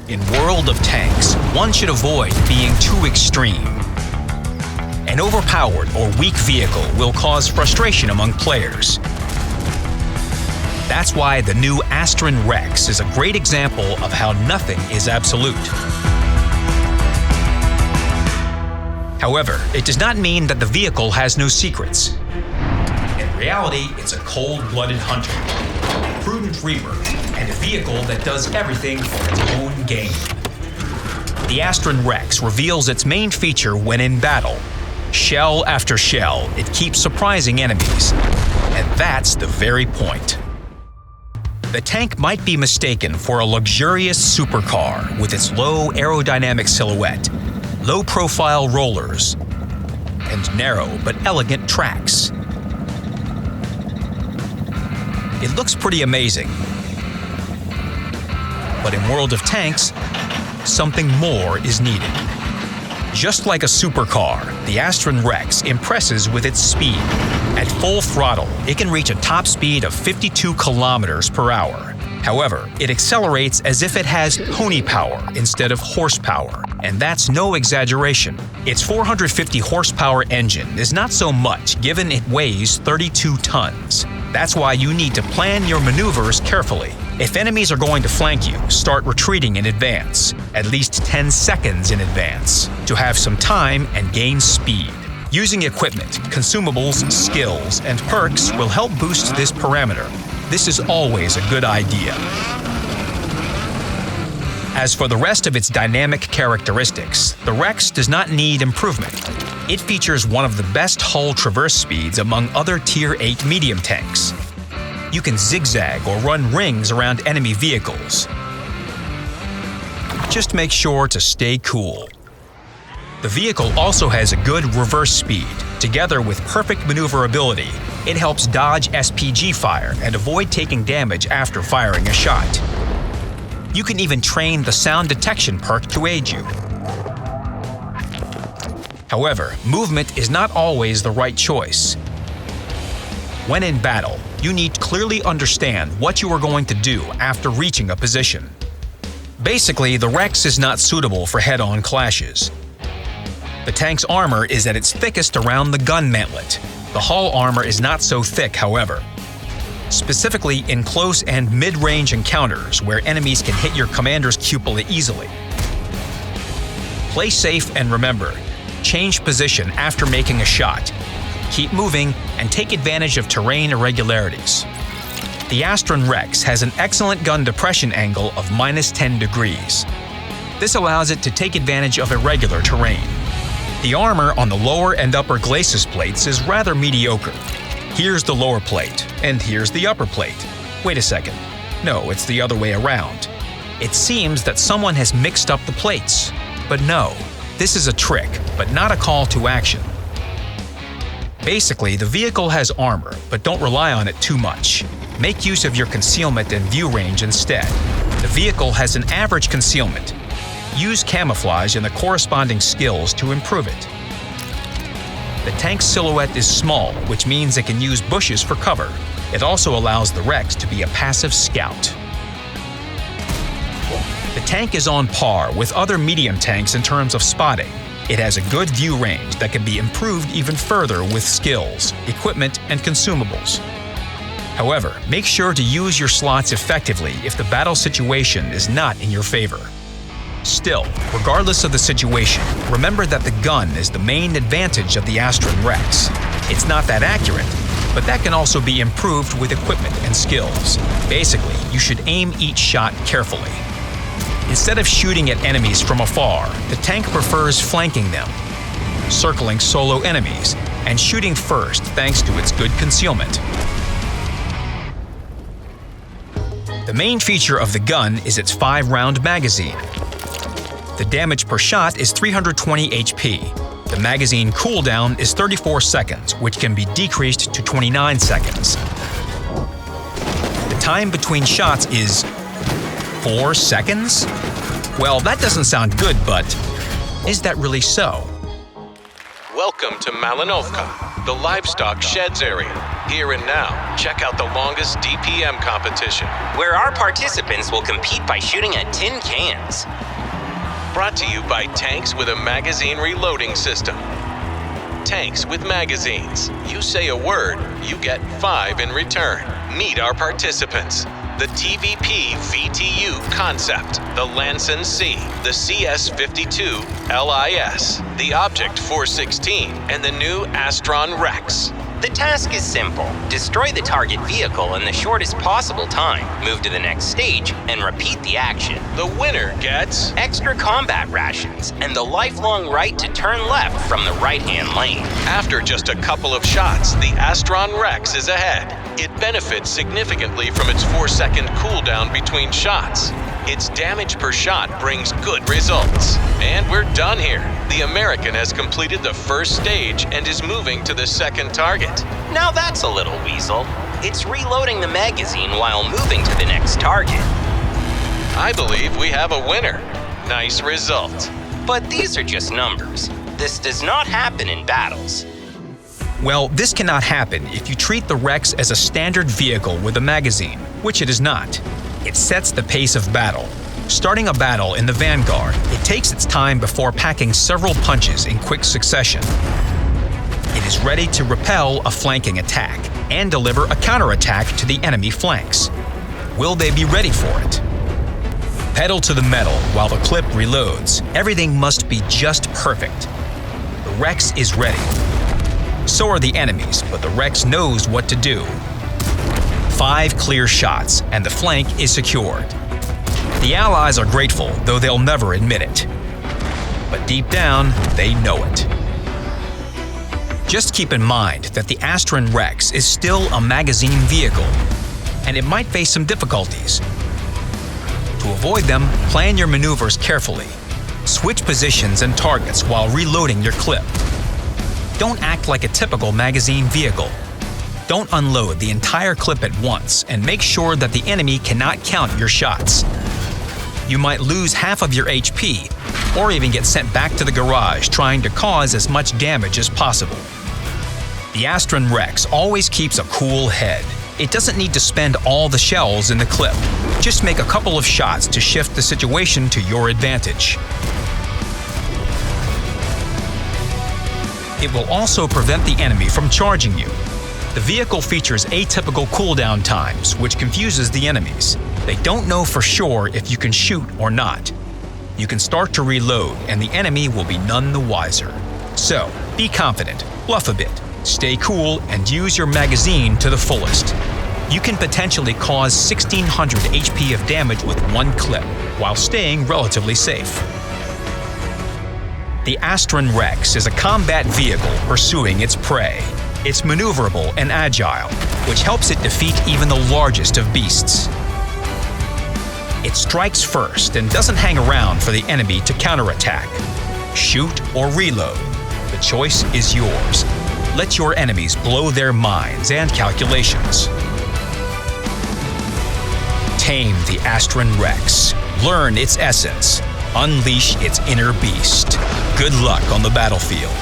In World of Tanks, one should avoid being too extreme. An overpowered or weak vehicle will cause frustration among players. That's why the new Astron Rex is a great example of how nothing is absolute. However, it does not mean that the vehicle has no secrets. In reality, it's a cold-blooded hunter, a prudent reaper, and a vehicle that does everything for its own gain. The Astron Rex reveals its main feature when in battle. Shell after shell, it keeps surprising enemies. And that's the very point. The tank might be mistaken for a luxurious supercar with its low aerodynamic silhouette, low-profile rollers, and narrow but elegant tracks. It looks pretty amazing. But in World of Tanks, something more is needed. Just like a supercar, the Astron Rex impresses with its speed. At full throttle, it can reach a top speed of 52 kilometers per hour. However, it accelerates as if it has pony power instead of horsepower, and that's no exaggeration. Its 450 horsepower engine is not so much given it weighs 32 tons. That's why you need to plan your maneuvers carefully. If enemies are going to flank you, start retreating in advance, at least 10 seconds in advance, to have some time and gain speed. Using equipment, consumables, skills, and perks will help boost this parameter. This is always a good idea. As for the rest of its dynamic characteristics, the Rex does not need improvement. It features one of the best hull traverse speeds among other Tier 8 medium tanks. You can zigzag or run rings around enemy vehicles. Just make sure to stay cool. The vehicle also has a good reverse speed. Together with perfect maneuverability, it helps dodge SPG fire and avoid taking damage after firing a shot. You can even train the sound detection perk to aid you. However, movement is not always the right choice. When in battle, you need to clearly understand what you are going to do after reaching a position. Basically, the Rex is not suitable for head-on clashes. The tank's armor is at its thickest around the gun mantlet. The hull armor is not so thick, however. Specifically in close and mid-range encounters where enemies can hit your commander's cupola easily. Play safe and remember, change position after making a shot. Keep moving and take advantage of terrain irregularities. The Astron Rex has an excellent gun depression angle of -10 degrees. This allows it to take advantage of irregular terrain. The armor on the lower and upper glacis plates is rather mediocre. Here's the lower plate, and here's the upper plate. Wait a second. No, it's the other way around. It seems that someone has mixed up the plates. But no, this is a trick, but not a call to action. Basically, the vehicle has armor, but don't rely on it too much. Make use of your concealment and view range instead. The vehicle has an average concealment. Use camouflage and the corresponding skills to improve it. The tank's silhouette is small, which means it can use bushes for cover. It also allows the Rex to be a passive scout. The tank is on par with other medium tanks in terms of spotting. It has a good view range that can be improved even further with skills, equipment, and consumables. However, make sure to use your slots effectively if the battle situation is not in your favor. Still, regardless of the situation, remember that the gun is the main advantage of the Astron Rex. It's not that accurate, but that can also be improved with equipment and skills. Basically, you should aim each shot carefully. Instead of shooting at enemies from afar, the tank prefers flanking them, circling solo enemies, and shooting first thanks to its good concealment. The main feature of the gun is its 5-round magazine. The damage per shot is 320 HP. The magazine cooldown is 34 seconds, which can be decreased to 29 seconds. The time between shots is 4 seconds? Well, that doesn't sound good, but is that really so? Welcome to Malinovka, the livestock sheds area. Here and now, check out the longest DPM competition. where our participants will compete by shooting at tin cans. Brought to you by Tanks with a Magazine Reloading System. Tanks with magazines. You say a word, you get 5 in return. Meet our participants. The TVP VTU Concept, the Lanson C, the CS-52 LIS, the Object 416, and the new Astron Rex. The task is simple. Destroy the target vehicle in the shortest possible time, move to the next stage, and repeat the action. The winner gets Extra combat rations, and the lifelong right to turn left from the right-hand lane. After just a couple of shots, the Astron Rex is ahead. It benefits significantly from its 4-second cooldown between shots. Its damage per shot brings good results. And we're done here. The American has completed the first stage and is moving to the second target. Now that's a little weasel. It's reloading the magazine while moving to the next target. I believe we have a winner. Nice result. But these are just numbers. This does not happen in battles. Well, this cannot happen if you treat the Rex as a standard vehicle with a magazine, which it is not. It sets the pace of battle. Starting a battle in the vanguard, it takes its time before packing several punches in quick succession. It is ready to repel a flanking attack and deliver a counterattack to the enemy flanks. Will they be ready for it? Pedal to the metal while the clip reloads. Everything must be just perfect. The Rex is ready. So are the enemies, but the Rex knows what to do. 5 clear shots, and the flank is secured. The Allies are grateful, though they'll never admit it. But deep down, they know it. Just keep in mind that the Astron Rex is still a magazine vehicle, and it might face some difficulties. To avoid them, plan your maneuvers carefully. Switch positions and targets while reloading your clip. Don't act like a typical magazine vehicle. Don't unload the entire clip at once, and make sure that the enemy cannot count your shots. You might lose half of your HP, or even get sent back to the garage trying to cause as much damage as possible. The Astron Rex always keeps a cool head. It doesn't need to spend all the shells in the clip. Just make a couple of shots to shift the situation to your advantage. It will also prevent the enemy from charging you. The vehicle features atypical cooldown times, which confuses the enemies. They don't know for sure if you can shoot or not. You can start to reload, and the enemy will be none the wiser. So, be confident, bluff a bit, stay cool, and use your magazine to the fullest. You can potentially cause 1,600 HP of damage with one clip, while staying relatively safe. The Astron Rex is a combat vehicle pursuing its prey. It's maneuverable and agile, which helps it defeat even the largest of beasts. It strikes first and doesn't hang around for the enemy to counterattack. Shoot or reload. The choice is yours. Let your enemies blow their minds and calculations. Tame the Astron Rex. Learn its essence. Unleash its inner beast. Good luck on the battlefield.